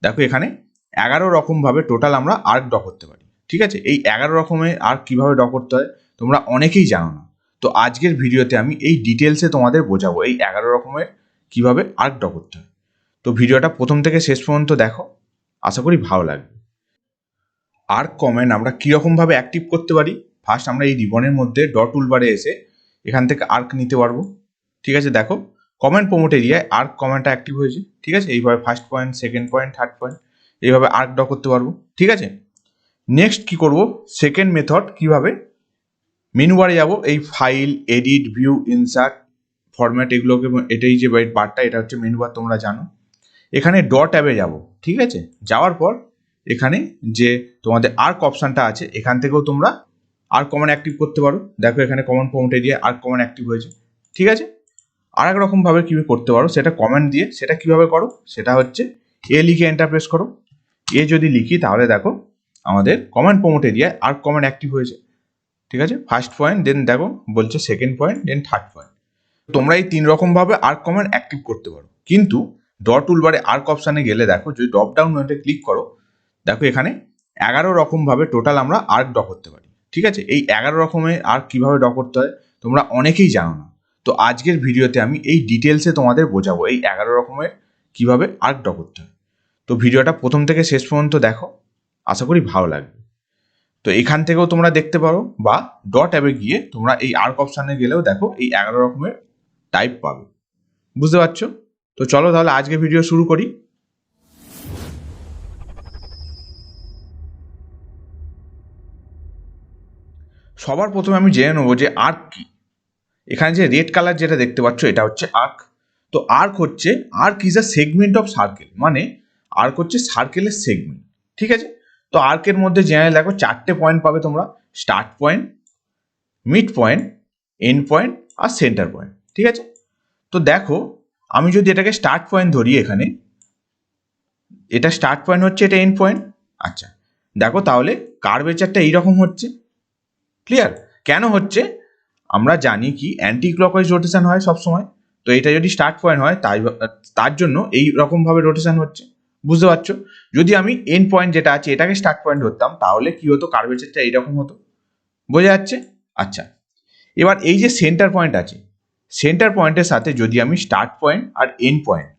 দেখো এখানে 11 রকমভাবে টোটাল আমরা আর্ক ড্র করতে পারি। ঠিক আছে, এই 11 রকমের আর্ক কীভাবে ড্র করতে হয় তোমরা অনেকেই জানো না। তো আজকের ভিডিওতে আমি এই ডিটেলসে তোমাদের বোঝাবো এই 11 রকমের কীভাবে আর্ক ড্র করতে হয়। তো ভিডিওটা প্রথম থেকে শেষ পর্যন্ত দেখো, আশা করি ভালো লাগবে। আর্ক কমেন্ট আমরা কীরকমভাবে অ্যাক্টিভ করতে পারি, ফার্স্ট আমরা এই রিবনের মধ্যে ডট টুলবারে এসে এখান থেকে আর্ক নিতে পারবো। ঠিক আছে, দেখো কমেন্ট প্রমোট এরিয়ায় আর্ক কমেন্টটা অ্যাক্টিভ হয়েছে। ঠিক আছে, এইভাবে first point, second point, third point এইভাবে আর্ক ড্র করতে পারবো। ঠিক আছে, নেক্সট কি করব, সেকেন্ড মেথড কিভাবে, মেনু বারে যাব, এই file, edit, view, insert, format এগুলোকে, এটাই যে বারটা এটা হচ্ছে মেনু বার, তোমরা জানো। এখানে ড ট্যাবে যাব। ঠিক আছে, যাওয়ার পর এখানে যে তোমাদের আর্ক অপশানটা আছে এখান থেকেও তোমরা আর্ক কমেন্ট অ্যাক্টিভ করতে পারো। দেখো এখানে command prompt area arc command active হয়েছে। ঠিক আছে, আর এক রকমভাবে কীভাবে করতে পারো সেটা কমেন্ট দিয়ে, সেটা কিভাবে করো সেটা হচ্ছে এ লিখে এন্টার প্রেস করো। এ যদি লিখি তাহলে দেখো আমাদের কমেন্ট প্রমোট এরিয়ায় আর্ক কমেন্ট অ্যাক্টিভ হয়েছে। ঠিক আছে, ফার্স্ট পয়েন্ট, দেন দেখো বলছে সেকেন্ড পয়েন্ট, দেন থার্ড পয়েন্ট। তোমরা এই 3 রকমভাবে আর্ক কমেন্ট অ্যাক্টিভ করতে পারো। কিন্তু ডট টুলবারে আর্ক অপশানে গেলে দেখো যদি ড্রপ ডাউন মেনুতে ক্লিক করো, দেখো এখানে 11 রকমভাবে টোটাল আমরা আর্ক ড্র করতে পারি। ঠিক আছে, এই 11 রকমের আর্ক কীভাবে ড্র করতে হয় তোমরা অনেকেই জানো না। তো আজকের ভিডিওতে আমি এই ডিটেলসে তোমাদের বোঝাবো এই 11 রকমের কীভাবে আর্ক ড্র করতে হয়। তো ভিডিওটা প্রথম থেকে শেষ পর্যন্ত দেখো, আশা করি ভালো লাগবে। তো এখান থেকেও তোমরা দেখতে পারো, বা ডট ট্যাবে গিয়ে তোমরা এই আর্ক অপশানে গেলেও দেখো এই 11 রকমের টাইপ পাবে। বুঝতে পারছো? তো চলো তাহলে আজকে ভিডিও শুরু করি। সবার প্রথমে আমি জেনে নেবো যে আর্ক কি। এখানে যে রেড কালার যেটা দেখতে পাচ্ছ এটা হচ্ছে আর্ক। তো আর্ক হচ্ছে, arc is a segment of circle, মানে আর্ক হচ্ছে সার্কেলের সেগমেন্ট। ঠিক আছে, তো আর্কের মধ্যে জেনারেল দেখো 4টে পয়েন্ট পাবে তোমরা, start point, mid point, end point আর সেন্টার পয়েন্ট। ঠিক আছে, তো দেখো আমি যদি এটাকে স্টার্ট পয়েন্ট ধরি, এখানে এটা স্টার্ট পয়েন্ট হচ্ছে, এটা এন্ড পয়েন্ট। আচ্ছা দেখো তাহলে কার্ভেচারটা এইরকম হচ্ছে। ক্লিয়ার? কেন হচ্ছে আমরা জানি কি অ্যান্টি ক্লকওয়াইজ রোটেশন হয় সবসময়। তো এটা যদি স্টার্ট পয়েন্ট হয় তার জন্য এই রকমভাবে রোটেশন হচ্ছে। বুঝতে পারছো? যদি আমি এন্ড পয়েন্ট যেটা আছে এটাকে স্টার্ট পয়েন্ট ধরতাম তাহলে কি হতো, কার্ভেচারটা এইরকম হতো। বোঝা যাচ্ছে? আচ্ছা, এবার এই যে সেন্টার পয়েন্ট আছে, সেন্টার পয়েন্টের সাথে যদি আমি স্টার্ট পয়েন্ট আর এন্ড পয়েন্ট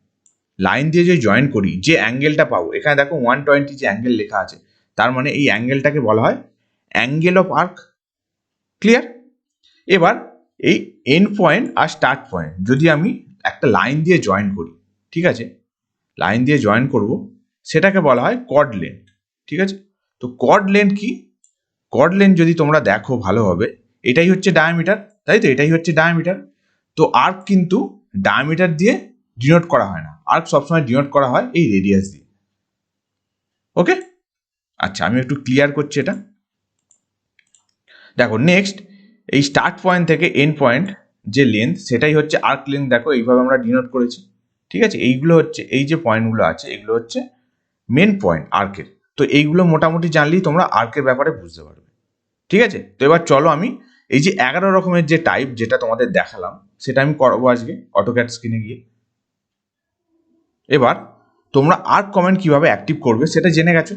লাইন দিয়ে যে জয়েন করি, যে অ্যাঙ্গেলটা পাবো, এখানে দেখো 120 যে অ্যাঙ্গেল লেখা আছে, তার মানে এই অ্যাঙ্গেলটাকে বলা হয় অ্যাঙ্গেল অফ আর্ক। ক্লিয়ার? এবার এই and point R start point যদি আমি একটা লাইন দিয়ে জয়েন করি, ঠিক আছে, লাইন দিয়ে জয়েন করব, সেটাকে বলা হয় কর্ড লেন্থ। ঠিক আছে, তো কর্ড লেন্থ কি? কর্ড লেন্থ যদি তোমরা দেখো ভালোভাবে, এটাই হচ্ছে ডায়ামিটার, তাই তো, এটাই হচ্ছে ডায়ামিটার। তো আর্ক কিন্তু ডায়ামিটার দিয়ে ডিনোট করা হয় না, আর্ক সবসময় ডিনোট করা হয় এই রেডিয়াস দিয়ে। ওকে, আচ্ছা আমি একটু ক্লিয়ার করছি এটা। দেখো নেক্সট, এই স্টার্ট পয়েন্ট থেকে এন্ড পয়েন্ট যে লেন্থ সেটাই হচ্ছে আর্ক লেন্থ। দেখো এইভাবে আমরা ডিনোট করেছি। ঠিক আছে, এইগুলো হচ্ছে, এই যে পয়েন্টগুলো আছে এগুলো হচ্ছে মেন পয়েন্ট আর্কের। তো এইগুলো মোটামুটি জানলেই তোমরা আর্কের ব্যাপারে বুঝতে পারবে। ঠিক আছে, তো এবার চলো আমি এই যে 11 রকমের যে টাইপ যেটা তোমাদের দেখালাম সেটা আমি করবো আজকে অটোক্যাড স্ক্রিনে গিয়ে। এবার তোমরা আর্ক কমেন্ট কিভাবে অ্যাক্টিভ করবে সেটা জেনে গেছো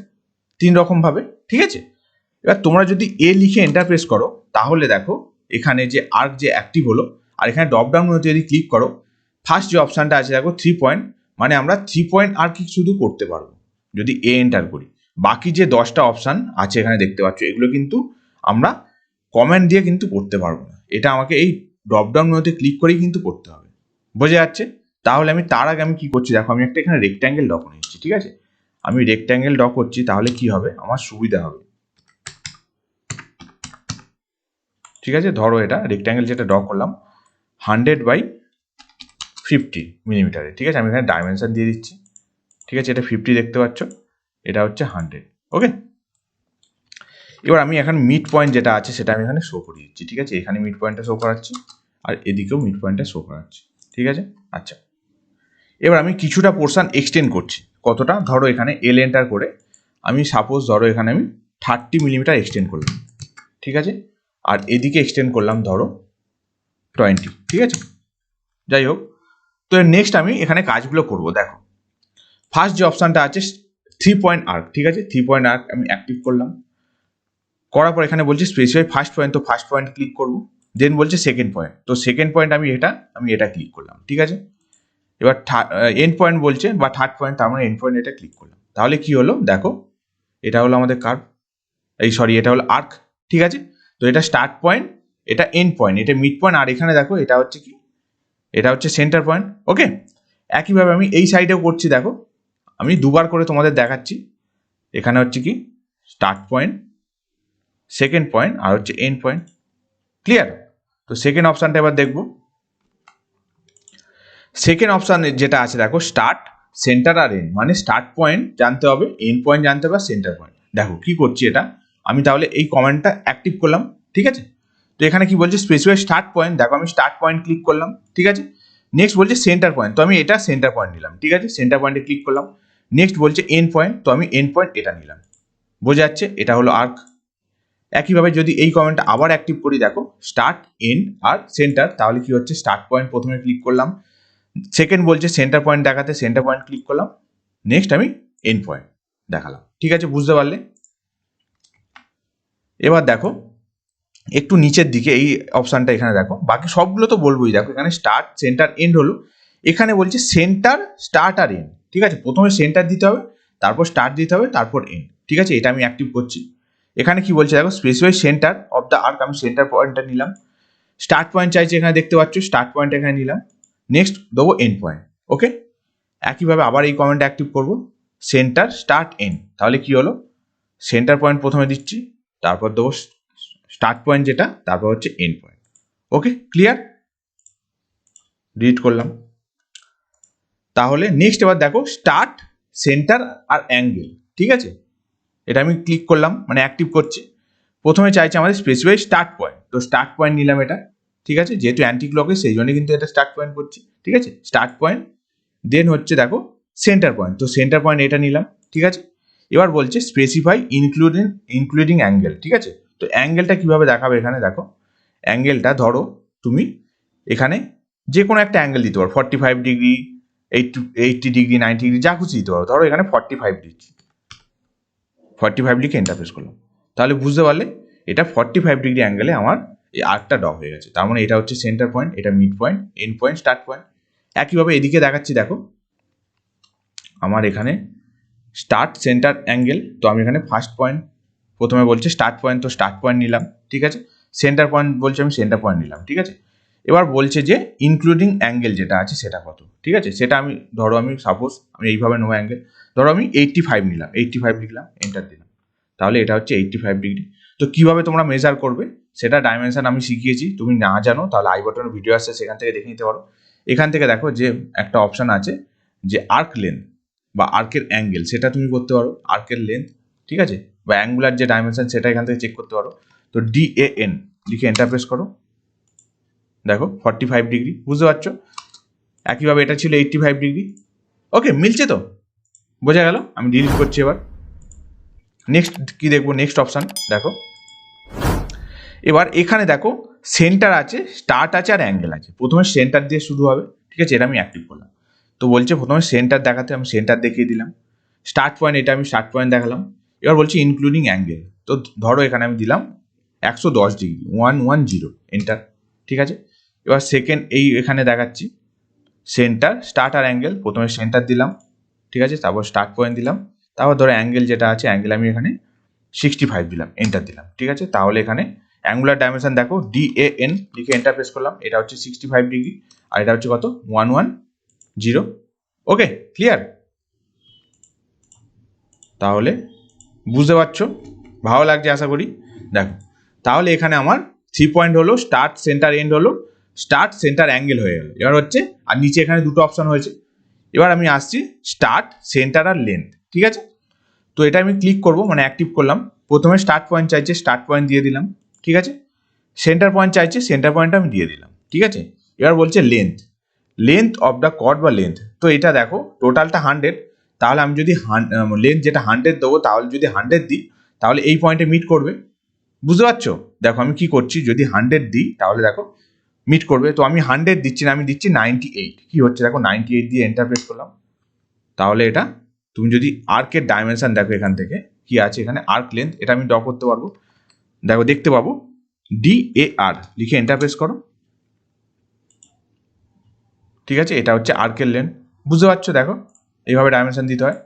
3 রকমভাবে। ঠিক আছে, এবার তোমরা যদি এ লিখে এন্টার প্রেস করো তাহলে দেখো এখানে যে আর্ক যে অ্যাক্টিভ হলো, আর এখানে ড্রপ ডাউন মেনুতে যদি ক্লিক করো, ফার্স্ট যে অপশানটা আছে দেখো 3 পয়েন্ট, মানে আমরা 3 পয়েন্ট আর্ক শুধু করতে পারবো যদি এ এন্টার করি। বাকি যে 10টা অপশান আছে এখানে দেখতে পাচ্ছ, এগুলো কিন্তু আমরা কমেন্ট দিয়ে কিন্তু করতে পারবো না, এটা আমাকে এই ড্রপ ডাউন মেনুতে ক্লিক করেই কিন্তু করতে হবে। বোঝা যাচ্ছে? তাহলে আমি তার আগে আমি কি করছি, দেখো আমি একটা এখানে রেক্ট্যাঙ্গেল ড্র করে নিচ্ছি। ঠিক আছে, আমি রেক্ট্যাঙ্গেল ড্র করছি, তাহলে কি হবে, আমার সুবিধা হবে। ঠিক আছে, ধরো এটা রেক্ট্যাঙ্গেল যেটা ড্র করলাম 100/50 মিলিমিটারে। ঠিক আছে, আমি এখানে ডাইমেনশন দিয়ে দিচ্ছি। ঠিক আছে, এটা 50 দেখতে পাচ্ছ, এটা হচ্ছে 100। ওকে, এবার আমি এখন মিড পয়েন্ট যেটা আছে সেটা আমি এখানে শো করে দিচ্ছি। ঠিক আছে, এখানে মিড পয়েন্টটা শো করাচ্ছি আর এদিকেও মিড পয়েন্টটা শো করাচ্ছি। ঠিক আছে, আচ্ছা এবার আমি কিছুটা পোর্শন এক্সটেন্ড করছি। কতটা? ধরো এখানে এল এন্টার করে আমি সাপোজ ধরো এখানে আমি 30 মিলিমিটার এক্সটেন্ড করলাম। ঠিক আছে, আর এদিকে এক্সটেন্ড করলাম ধরো 20। ঠিক আছে, যাই হোক, তো নেক্সট আমি এখানে কাজগুলো করব। দেখো ফার্স্ট যে অপশানটা আছে 3 পয়েন্ট আর্ক, ঠিক আছে, 3 পয়েন্ট আর্ক আমি অ্যাক্টিভ করলাম। করার পর এখানে বলছে স্পেসিফাই ফার্স্ট পয়েন্ট, তো ফার্স্ট পয়েন্ট ক্লিক করবো। দেন বলছে সেকেন্ড পয়েন্ট, তো সেকেন্ড পয়েন্ট আমি এটা ক্লিক করলাম, ঠিক আছে। এবার এন্ড পয়েন্ট বলছে বা থার্ড পয়েন্ট, তার মানে এন্ড পয়েন্ট এটা ক্লিক করলাম। তাহলে কি হলো দেখো, এটা হলো আমাদের কার্ভ, এটা হলো আর্ক, ঠিক আছে। তো এটা স্টার্ট পয়েন্ট, এটা এন্ড পয়েন্ট, এটা মিড পয়েন্ট, আর এখানে দেখো এটা হচ্ছে কি, এটা হচ্ছে সেন্টার পয়েন্ট। ওকে, একইভাবে আমি এই সাইডেও করছি, দেখো আমি দুবার করে তোমাদের দেখাচ্ছি। এখানে হচ্ছে কি স্টার্ট পয়েন্ট, সেকেন্ড পয়েন্ট, আর হচ্ছে এন্ড পয়েন্ট। ক্লিয়ার? তো সেকেন্ড অপশানটা এবার দেখবো। সেকেন্ড অপশান যেটা আছে দেখো, স্টার্ট, সেন্টার আর এন্ড, মানে স্টার্ট পয়েন্ট জানতে হবে, এন্ড পয়েন্ট জানতে হবে, সেন্টার পয়েন্ট। দেখো কি করছি, এটা আমি তাহলে এই কমেন্টটা অ্যাক্টিভ করলাম, ঠিক আছে। তো এখানে কি বলছে স্পেসিফাই স্টার্ট পয়েন্ট, দেখো আমি স্টার্ট পয়েন্ট ক্লিক করলাম, ঠিক আছে। নেক্সট বলছে সেন্টার পয়েন্ট, তো আমি এটা সেন্টার পয়েন্ট নিলাম, ঠিক আছে, সেন্টার পয়েন্টে ক্লিক করলাম। নেক্সট বলছে এন্ড পয়েন্ট, তো আমি এন্ড পয়েন্ট এটা নিলাম। বোঝা যাচ্ছে? এটা হলো আর্ক। একইভাবে যদি এই কমেন্টটা আবার অ্যাক্টিভ করি, দেখো স্টার্ট, এন্ড আর সেন্টার, তাহলে কি হচ্ছে স্টার্ট পয়েন্ট প্রথমে ক্লিক করলাম, সেকেন্ড বলছে সেন্টার পয়েন্ট দেখাতে, সেন্টার পয়েন্ট ক্লিক করলাম, নেক্সট আমি এন্ড পয়েন্ট দেখালাম, ঠিক আছে, বুঝতে পারলে? এবার দেখো একটু নিচের দিকে এই অপশানটা, এখানে দেখো বাকি সবগুলো তো বলবোই, দেখো এখানে স্টার্ট, সেন্টার, এন্ড হলো, এখানে বলছে সেন্টার, স্টার্ট আর এন্ড, ঠিক আছে। প্রথমে সেন্টার দিতে হবে, তারপর স্টার্ট দিতে হবে, তারপর এন্ড, ঠিক আছে। এটা আমি অ্যাক্টিভ করছি। এখানে কি বলছে দেখো specify centre of the arc, আমি সেন্টার পয়েন্টটা নিলাম। স্টার্ট পয়েন্ট চাইছে, এখানে দেখতে পাচ্ছ স্টার্ট পয়েন্ট এখানে নিলাম। নেক্সট দেবো এন্ড পয়েন্ট। ওকে, একইভাবে আবার এই কমেন্ট অ্যাক্টিভ করব, সেন্টার, স্টার্ট, এন্ড, তাহলে কি হলো সেন্টার পয়েন্ট প্রথমে দিচ্ছি, তারপর দেবো স্টার্ট পয়েন্ট যেটা, তারপর হচ্ছে এন্ড পয়েন্ট। ওকে, ক্লিয়ার? ডিলিট করলাম। তাহলে নেক্সট এবার দেখো স্টার্ট, সেন্টার আর অ্যাঙ্গেল, ঠিক আছে। এটা আমি ক্লিক করলাম, মানে অ্যাক্টিভ করছি। প্রথমে চাইছে আমাদের স্পেসিফাই স্টার্ট পয়েন্ট, তো স্টার্ট পয়েন্ট নিলাম এটা, ঠিক আছে, যেহেতু অ্যান্টি ক্লকে সেই জন্য কিন্তু এটা স্টার্ট পয়েন্ট করছি, ঠিক আছে, স্টার্ট পয়েন্ট। দেন হচ্ছে দেখো সেন্টার পয়েন্ট, তো সেন্টার পয়েন্ট এটা নিলাম, ঠিক আছে। এবার বলছে স্পেসিফাই ইনক্লুডিং অ্যাঙ্গেল, ঠিক আছে। তো অ্যাঙ্গেলটা কিভাবে দেখাবে, এখানে দেখো অ্যাঙ্গেলটা ধরো তুমি এখানে যে কোনো একটা অ্যাঙ্গেল দিতে পারো, 45 ডিগ্রি, 80 ডিগ্রি, 90 ডিগ্রি, যা খুশি দিতে পারো। ধরো এখানে 45 দিচ্ছি, 45 লিখে এন্টার প্রেস করলাম। তাহলে বুঝতে পারলে এটা 45 ডিগ্রি অ্যাঙ্গেলে আমার এই আর্কটা ড্র হয়ে গেছে। তার মানে এটা হচ্ছে সেন্টার পয়েন্ট, এটা mid point, end point, start point. একইভাবে এদিকে দেখাচ্ছি, দেখো আমার এখানে স্টার্ট, সেন্টার, অ্যাঙ্গেল, তো আমি এখানে ফার্স্ট পয়েন্ট প্রথমে বলছে স্টার্ট পয়েন্ট, তো স্টার্ট পয়েন্ট নিলাম, ঠিক আছে। সেন্টার পয়েন্ট বলছে আমি সেন্টার পয়েন্ট নিলাম, ঠিক আছে। এবার বলছে যে ইনক্লুডিং অ্যাঙ্গেল যেটা আছে সেটা কত, ঠিক আছে। সেটা আমি ধরো আমি সাপোজ আমি এইভাবে নেবো অ্যাঙ্গেল, ধরো আমি 85 নিলাম, 85 লিখলাম, এন্টার দিলাম, তাহলে এটা হচ্ছে 85 ডিগ্রি। তো কিভাবে তোমরা মেজার করবে সেটা ডাইমেনশন আমি শিখিয়েছি, তুমি না জানো তাহলে আই বাটনের ভিডিও আসছে, সেখান থেকে দেখে নিতে পারো। এখান থেকে দেখো যে একটা অপশান আছে যে আর্ক লেন্থ বা আর্কের অ্যাঙ্গেল, সেটা তুমি করতে পারো, আর্কের লেন্থ, ঠিক আছে, বা অ্যাঙ্গুলার যে ডাইমেনশন সেটা এখান থেকে চেক করতে পারো। তো DAN লিখে এন্টার প্রেস করো, দেখো 45 ডিগ্রি, বুঝতে পারছো। একইভাবে এটা ছিল 85 ডিগ্রি। ওকে, মিলছে তো? বোঝা গেল? আমি ডিলিট করছি। এবার নেক্সট কি দেখবো, নেক্সট অপশান দেখো, এবার এখানে দেখো সেন্টার আছে, স্টার্ট আছে আর অ্যাঙ্গেল আছে। প্রথমে সেন্টার দিয়ে শুরু হবে, ঠিক আছে, এটা আমি অ্যাক্টিভ করলাম। তো বলছে প্রথমে সেন্টার দেখাতে, আমি সেন্টার দেখিয়ে দিলাম। স্টার্ট পয়েন্ট, এটা আমি স্টার্ট পয়েন্ট দেখালাম। এবার বলছি ইনক্লুডিং অ্যাঙ্গেল, তো ধরো এখানে আমি দিলাম 110 ডিগ্রি, 110, এন্টার, ঠিক আছে। এবার সেকেন্ড এখানে দেখাচ্ছি সেন্টার, স্টার্ট আর অ্যাঙ্গেল, প্রথমে সেন্টার দিলাম, ঠিক আছে, তারপর স্টার্ট পয়েন্ট দিলাম, তারপর ধরো অ্যাঙ্গেল যেটা আছে, অ্যাঙ্গেল আমি এখানে 65 দিলাম, এন্টার দিলাম, ঠিক আছে। তাহলে এখানে অ্যাঙ্গুলার ডাইমেনশন দেখো DAN লিখে এন্টার প্রেস করলাম, এটা হচ্ছে 65 ডিগ্রি, আর এটা হচ্ছে কত, 110। ওকে, ক্লিয়ার? তাহলে বুঝতে পারছো, ভালো লাগছে আশা করি। দেখো তাহলে এখানে আমার 3 পয়েন্ট হলো, স্টার্ট, সেন্টার, এন্ড হলো, স্টার্ট, সেন্টার, অ্যাঙ্গেল হয়ে গেল। এবার হচ্ছে আর নিচে এখানে দুটো অপশন হয়েছে। এবার আমি আসছি স্টার্ট, সেন্টার আর লেন্থ, ঠিক আছে। তো এটা আমি ক্লিক করব, মানে অ্যাক্টিভ করলাম। প্রথমে স্টার্ট পয়েন্ট চাইছে, স্টার্ট পয়েন্ট দিয়ে দিলাম, ঠিক আছে। সেন্টার পয়েন্ট চাইছে, সেন্টার পয়েন্টটা আমি দিয়ে দিলাম, ঠিক আছে। এবার বলছে লেন্থ অফ দ্য কর্ড বা লেন্থ, তো এটা দেখো টোটালটা 100, তাহলে আমি যদি লেন্থ যেটা 100 দেবো, তাহলে যদি 100 দিই তাহলে এই পয়েন্টে মিট করবে, বুঝতে পারছো। দেখো আমি কি করছি, যদি 100 দিই তাহলে দেখো মিট করবে। তো আমি 100 দিচ্ছি না, আমি দিচ্ছি 98। কি হচ্ছে দেখো, 98 দিয়ে এন্টার প্রেস করলাম, তাহলে এটা তুমি যদি আর্কের ডাইমেনশন দেখো এখান থেকে কি আছে, এখানে আর্ক লেন্থ, এটা আমি ড্র করতে পারবো। দেখো দেখতে পাবো DAR লিখে এন্টার প্রেস করো। ঠিক আছে, এটা হচ্ছে আর্কের লেন্থ, বুঝতে পারছো? দেখো এইভাবে ডাইমেনশন দিতে হয়।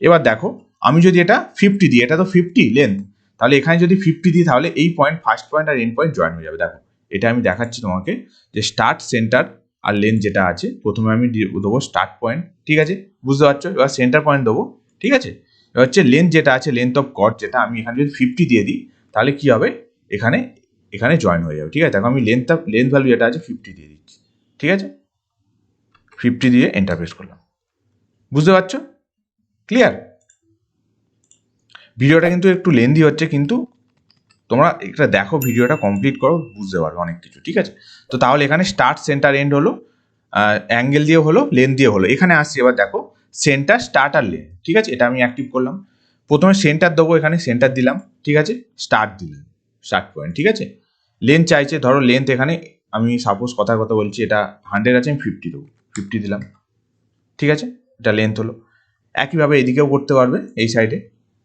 এবার দেখো আমি যদি এটা 50 দিই, এটা তো 50 লেন্থ, তাহলে এখানে যদি 50 দিই তাহলে এই পয়েন্ট ফার্স্ট পয়েন্ট আর এন্ড পয়েন্ট জয়েন হয়ে যাবে। দেখো এটা আমি দেখাচ্ছি তোমাকে যে স্টার্ট, সেন্টার আর লেন্থ যেটা আছে, প্রথমে আমি দেবো স্টার্ট পয়েন্ট। ঠিক আছে, বুঝতে পারছো? এবার সেন্টার পয়েন্ট দেবো। ঠিক আছে, এবার হচ্ছে লেন্থ যেটা আছে, লেন্থ অফ কর্ড যেটা, আমি এখানে যদি 50 দিয়ে দিই তাহলে কি হবে, এখানে এখানে জয়েন হয়ে যাবে। ঠিক আছে, দেখো আমি লেন্থ ভ্যালু যেটা আছে 50 দিয়ে দিচ্ছি। ঠিক আছে, 50 দিয়ে এন্টার প্রেস করলাম, বুঝতে পারছো? ক্লিয়ার? ভিডিওটা কিন্তু একটু লেন্দি হচ্ছে, কিন্তু তোমরা এটা দেখো, ভিডিওটা কমপ্লিট করো, বুঝতে পারবে অনেক কিছু। ঠিক আছে, তো তাহলে এখানে স্টার্ট, সেন্টার, এন্ড হলো, অ্যাঙ্গেল দিয়ে হলো, লেন্থ দিয়ে হলো। এখানে আসছি, এবার দেখো সেন্টার, স্টার্ট আর লেন্থ। ঠিক আছে, এটা আমি অ্যাক্টিভ করলাম। প্রথমে সেন্টার দেবো, এখানে সেন্টার দিলাম। ঠিক আছে, স্টার্ট দিলাম, স্টার্ট পয়েন্ট। ঠিক আছে, লেন্থ চাইছে, ধরো লেন্থ এখানে আমি সাপোজ কথার কথা বলছি, এটা 100 আছে, আমি 50 দেবো, 50 দিলাম। ঠিক আছে, এটা লেন্থ হলো। একইভাবে এদিকেও করতে পারবে, এই সাইডে।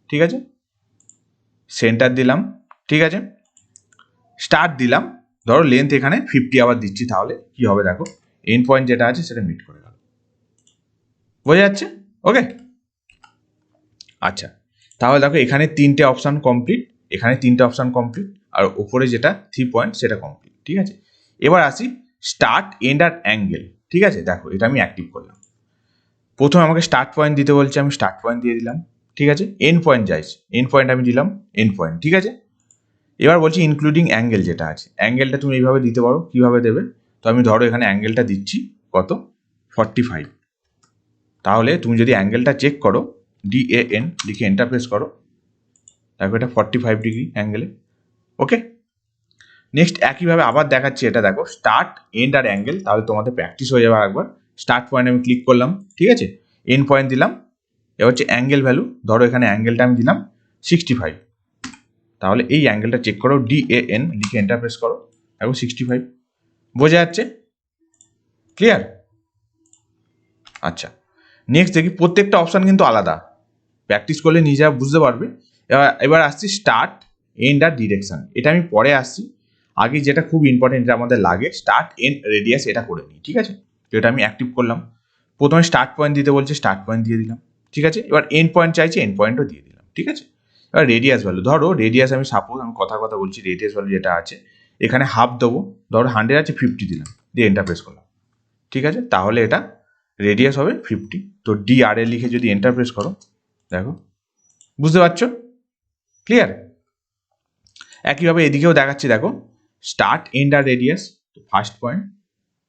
ঠিক আছে, সেন্টার দিলাম। ঠিক আছে, স্টার্ট দিলাম, ধরো লেন্থ এখানে 50 আবার দিচ্ছি, তাহলে কি হবে দেখো, এন্ড পয়েন্ট যেটা আছে সেটা মিট করে গেল। বোঝা যাচ্ছে? ওকে, আচ্ছা, তাহলে দেখো এখানে 3টে অপশান কমপ্লিট, এখানে 3টে অপশান কমপ্লিট, আর উপরে যেটা 3 পয়েন্ট সেটা কমপ্লিট। ঠিক আছে, এবার আসি স্টার্ট, এন্ড আর অ্যাঙ্গেল। ঠিক আছে, দেখো এটা আমি অ্যাক্টিভ করলাম। প্রথমে আমাকে স্টার্ট পয়েন্ট দিতে বলছে, আমি স্টার্ট পয়েন্ট দিয়ে দিলাম। ঠিক আছে, এন্ড পয়েন্ট চাইছি, এন্ড পয়েন্ট আমি দিলাম, এন্ড পয়েন্ট। ঠিক আছে, এবার বলছি ইনক্লুডিং অ্যাঙ্গেল যেটা আছে, অ্যাঙ্গেলটা তুমি এইভাবে দিতে পারো। কীভাবে দেবে, তো আমি ধরো এখানে অ্যাঙ্গেলটা দিচ্ছি কত, 45। তাহলে তুমি যদি অ্যাঙ্গেলটা চেক করো, DAN লিখে এন্টার প্রেস করো, দেখো এটা 45 ডিগ্রি অ্যাঙ্গেলে। ওকে, নেক্সট একইভাবে আবার দেখাচ্ছি, এটা দেখো স্টার্ট, এন্ড আর অ্যাঙ্গেল, তাহলে তোমাদের প্র্যাকটিস হয়ে যাবে একবার। স্টার্ট পয়েন্ট আমি ক্লিক করলাম। ঠিক আছে, এন্ড পয়েন্ট দিলাম। এবার হচ্ছে অ্যাঙ্গেল ভ্যালু, ধরো এখানে অ্যাঙ্গেলটা আমি দিলাম 65। তাহলে এই অ্যাঙ্গেলটা চেক করো, DAN লিখে এন্টার প্রেস করো, দেখো 65। বোঝা যাচ্ছে? ক্লিয়ার? আচ্ছা, নেক্সট দেখি, প্রত্যেকটা অপশান কিন্তু আলাদা, প্র্যাকটিস করলে নিজেরা বুঝতে পারবে। এবার আসছি স্টার্ট, এন্ড আর ডিরেকশন, এটা আমি পরে আসছি। আগে যেটা খুব ইম্পর্টেন্ট, এটা আমাদের লাগে, স্টার্ট, এন্ড, রেডিয়াস, এটা করে নিই। ঠিক আছে, তো এটা আমি অ্যাক্টিভ করলাম। প্রথমে স্টার্ট পয়েন্ট দিতে বলছে, স্টার্ট পয়েন্ট দিয়ে দিলাম। ঠিক আছে, এবার এন্ড পয়েন্ট চাইছে, এন্ড পয়েন্টও দিয়ে দিলাম। ঠিক আছে, এবার রেডিয়াস ভ্যালু, ধরো রেডিয়াস আমি সাপোজ, আমি কথা বলছি, রেডিয়াস ভ্যালু যেটা আছে এখানে হাফ দেবো, ধরো 100 আছে, 50 দিলাম, দিয়ে এন্টার প্রেস করলাম। ঠিক আছে, তাহলে এটা রেডিয়াস হবে 50। তো DRA লিখে যদি এন্টার প্রেস করো, দেখো, বুঝতে পারছো? ক্লিয়ার? একইভাবে এদিকেও দেখাচ্ছি, দেখো স্টার্ট, এন্ড আর রেডিয়াস, ফার্স্ট পয়েন্ট।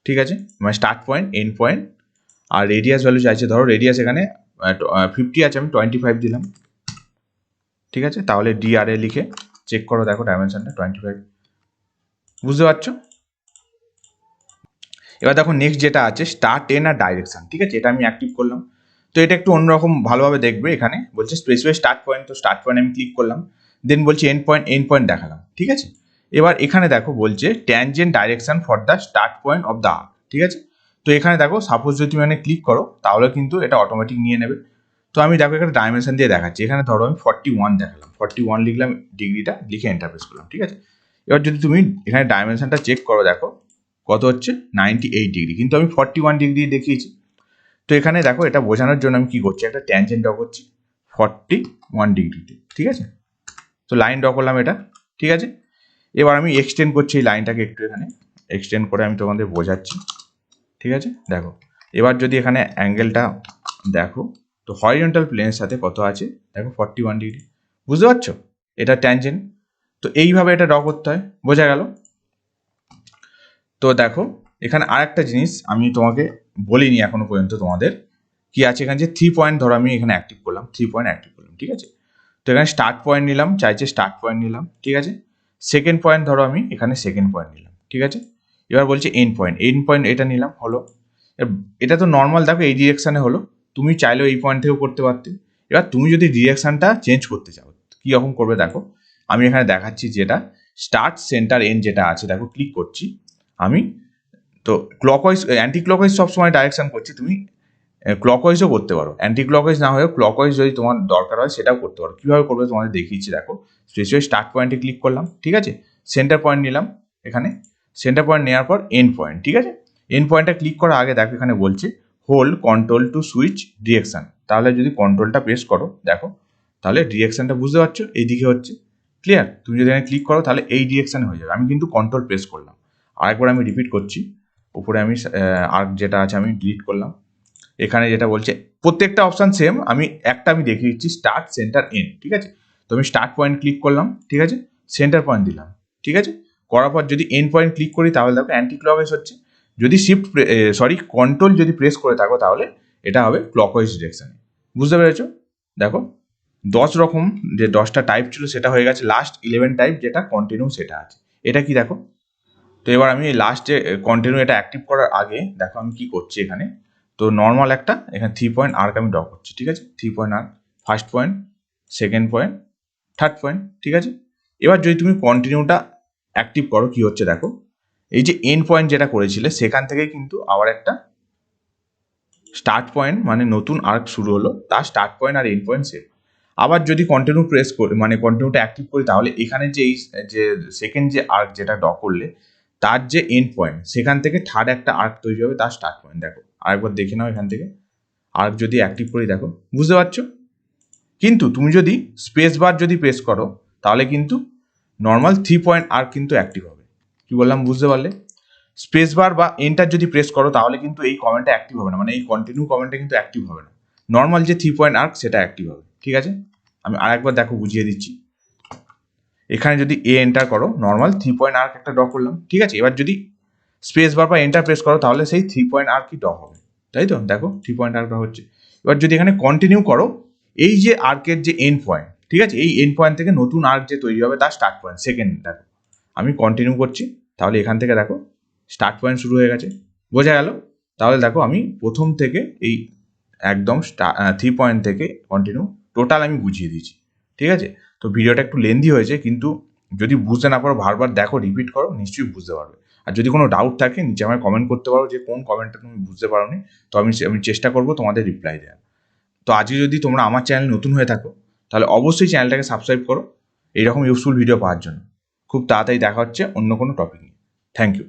ঠিক আছে, মানে স্টার্ট পয়েন্ট, এন্ড পয়েন্ট, আর রেডিয়াস ভ্যালু চাইছে, ধরো রেডিয়াস এখানে 50 আছে, আমি 25 দিলাম। ঠিক আছে, তাহলে DRA লিখে চেক করো, দেখো ডাইমেনশনটা 25। বুঝতে পারছো? এবার দেখো নেক্সট যেটা আছে স্টার্ট, এন্ড আর ডাইরেকশন। ঠিক আছে, এটা আমি অ্যাক্টিভ করলাম। তো এটা একটু অন্যরকম ভালোভাবে দেখবে, এখানে বলছে স্পেসিফাই স্টার্ট পয়েন্ট, তো স্টার্ট পয়েন্ট আমি ক্লিক করলাম, দেন বলছি এন্ড পয়েন্ট দেখালাম। ঠিক আছে, এবার এখানে দেখো বলছে tangent direction for the start point of the arc. ঠিক আছে, তো এখানে দেখো সাপোজ যদি তুমি এখানে ক্লিক করো তাহলে কিন্তু এটা অটোমেটিক নিয়ে নেবে। তো আমি দেখো এখানে ডাইমেনশন দিয়ে দেখাচ্ছি, এখানে ধরো আমি 41 দেখালাম, 41 লিখলাম, ডিগ্রিটা লিখে এন্টার প্রেস করলাম। ঠিক আছে, এবার যদি তুমি এখানে ডাইমেনশনটা চেক করো, দেখো কত হচ্ছে, 98 ডিগ্রি, কিন্তু আমি 41 ডিগ্রি দেখিয়েছি। তো এখানে দেখো এটা বোঝানোর জন্য আমি কি করছি, একটা ট্যানজেন্ট ড্র করছি 41 ডিগ্রিতে। ঠিক আছে, তো লাইন ড্র করলাম এটা। ঠিক আছে, এবার আমি এক্সটেন্ড করছি এই লাইনটাকে একটু, এখানে এক্সটেন্ড করে আমি তোমাদের বোঝাচ্ছি। ঠিক আছে, দেখো এবার যদি এখানে অ্যাঙ্গেলটা দেখো, তো হরিজন্টাল প্লেনের সাথে কত আছে, দেখো 41 ডিগ্রি। বুঝতে পারছো? এটা ট্যানজেন্ট। তো এইভাবে এটা ড্র করতে হয়, বোঝা গেল? তো দেখো এখানে আরেকটা জিনিস আমি তোমাকে বলিনি এখনো পর্যন্ত, তোমাদের কি আছে এখানে, যে 3 পয়েন্ট ধরো আমি এখানে অ্যাক্টিভ করলাম, 3 পয়েন্ট অ্যাক্টিভ করলাম। ঠিক আছে, তো এখানে স্টার্ট পয়েন্ট নিলাম, চাইছে স্টার্ট পয়েন্ট নিলাম। ঠিক আছে, সেকেন্ড পয়েন্ট ধরো আমি এখানে সেকেন্ড পয়েন্ট নিলাম। ঠিক আছে, এবার বলছে এন্ড পয়েন্ট এটা নিলাম, হলো। এটা তো নর্মাল, দেখো এই ডিরেকশানে হলো, তুমি চাইলেও এই পয়েন্ট থেকেও করতে পারতে। এবার তুমি যদি ডিরেকশানটা চেঞ্জ করতে চাও, কীরকম করবে দেখো, আমি এখানে দেখাচ্ছি, যেটা স্টার্ট, সেন্টার, এন্ড যেটা আছে, দেখো ক্লিক করছি আমি, তো ক্লকওয়াইজ, অ্যান্টি ক্লকওয়াইজ সবসময় ডাইরেকশন করছি, তুমি ক্লকওয়াইজও করতে পারো, অ্যান্টি ক্লকওয়াইজ না হয়েও ক্লকওয়াইজ যদি তোমার দরকার হয় সেটাও করতে পারো। কীভাবে করবে তোমাদের দেখিয়েছি দেখো। স্পেসিফাই স্টার্ট পয়েন্টে ক্লিক করলাম, ঠিক আছে, সেন্টার পয়েন্ট নিলাম, এখানে সেন্টার পয়েন্ট নেওয়ার পর এন্ড পয়েন্ট, ঠিক আছে। এন্ড পয়েন্টটা ক্লিক করার আগে দেখো এখানে বলছে hold control to switch direction. তাহলে যদি কন্ট্রোলটা প্রেস করো দেখো, তাহলে ডিরেকশনটা বুঝতে পারছো এইদিকে হচ্ছে, ক্লিয়ার। তুমি যদি এখানে ক্লিক করো তাহলে এই ডিরেকশানে হয়ে যাবে। আমি কিন্তু কন্ট্রোল প্রেস করলাম, আরেকবার আমি রিপিট করছি। উপরে আমি আর যেটা আছে আমি ডিলিট করলাম। এখানে যেটা বলছে প্রত্যেকটা অপশান সেম, আমি দেখিয়ে দিচ্ছি স্টার্ট সেন্টার এন্ড, ঠিক আছে। তো আমি স্টার্ট পয়েন্ট ক্লিক করলাম, ঠিক আছে, সেন্টার পয়েন্ট দিলাম, ঠিক আছে। করার পর যদি এন্ড পয়েন্ট ক্লিক করি তাহলে দেখো অ্যান্টি ক্লকওয়াইজ হচ্ছে। যদি কন্ট্রোল যদি প্রেস করে থাকো তাহলে এটা হবে ক্লকওয়াইজ ডিরেকশানে। বুঝতে পেরেছো? দেখো 10 রকম যে 10টা টাইপ ছিল সেটা হয়ে গেছে, লাস্ট 11 টাইপ যেটা কন্টিনিউ সেটা আছে। এটা কি দেখো। তো এবার আমি লাস্টে কন্টিনিউ এটা অ্যাক্টিভ করার আগে দেখো আমি কি করছি এখানে। তো নর্মাল একটা এখানে 3 পয়েন্ট আর্ক আমি ড্র করছি, ঠিক আছে। 3 point arc, first point, second point, third point, ঠিক আছে। এবার যদি তুমি কন্টিনিউটা অ্যাক্টিভ করো কি হচ্ছে দেখো, এই যে এন্ড পয়েন্ট যেটা করেছিলে সেখান থেকে কিন্তু আবার একটা স্টার্ট পয়েন্ট মানে নতুন আর্ক শুরু হলো, তার স্টার্ট পয়েন্ট আর এন্ড পয়েন্ট সেম। আবার যদি কন্টিনিউ প্রেস করি মানে কন্টিনিউটা অ্যাক্টিভ করি তাহলে এখানে যে এই যে সেকেন্ড যে আর্ক যেটা ড্র করলে তার যে এন্ড পয়েন্ট সেখান থেকে থার্ড একটা আর্ক তৈরি হবে, তার স্টার্ট পয়েন্ট। দেখো আরেকবার দেখে নাও এখান থেকে আর্ক যদি অ্যাক্টিভ করি দেখো, বুঝতে পারছো। কিন্তু তুমি যদি স্পেস বার যদি প্রেস করো তাহলে কিন্তু নর্মাল 3 পয়েন্ট আর্ক কিন্তু অ্যাক্টিভ হবে। কি বললাম বুঝতে পারলে? স্পেস বার বা এন্টার যদি প্রেস করো তাহলে কিন্তু এই কমেন্টটা অ্যাক্টিভ হবে না, মানে এই কন্টিনিউ কমেন্টটা কিন্তু অ্যাক্টিভ হবে না। নর্মাল যে 3 পয়েন্ট আর্ক সেটা অ্যাক্টিভ হবে, ঠিক আছে। আমি আরেকবার দেখো বুঝিয়ে দিচ্ছি। এখানে যদি এন্টার করো নর্মাল 3 পয়েন্ট আর্ক একটা ড্র করলাম, ঠিক আছে। এবার যদি স্পেস বার বা এন্টার প্রেস করো তাহলে সেই 3 পয়েন্ট আর্কই ড্র হবে, তাই তো। দেখো 3 পয়েন্ট আর্ক ড্র হচ্ছে। এবার যদি এখানে কন্টিনিউ করো, এই যে আর্কের যে এন্ড পয়েন্ট, ঠিক আছে, এই এন্ড পয়েন্ট থেকে নতুন আর্ক যে তৈরি হবে তার স্টার্ট পয়েন্ট সেকেন্ড। দেখো আমি কন্টিনিউ করছি, তাহলে এখান থেকে দেখো স্টার্ট পয়েন্ট শুরু হয়ে গেছে, বোঝা গেল। তাহলে দেখো আমি প্রথম থেকে এই একদম 3 পয়েন্ট থেকে কন্টিনিউ টোটাল আমি বুঝিয়ে দিয়েছি, ঠিক আছে। তো ভিডিওটা একটু লেন্দি হয়েছে, কিন্তু যদি বুঝতে না পারো বারবার দেখো, রিপিট করো, নিশ্চয়ই বুঝতে পারবে। আর যদি কোনো ডাউট থাকে নিচে আমায় কমেন্ট করতে পারো যে কোন কমেন্টটা তুমি বুঝতে পারো নি, তো আমি চেষ্টা করবো তোমাদের রিপ্লাই দেওয়ার। তো আজকে যদি তোমরা আমার চ্যানেল নতুন হয়ে থাকো তাহলে অবশ্যই চ্যানেলটাকে সাবস্ক্রাইব করো এইরকম ইউজফুল ভিডিও পাওয়ার জন্য। খুব তাড়াতাড়ি দেখা হচ্ছে অন্য কোনো টপিক নিয়ে। Thank you.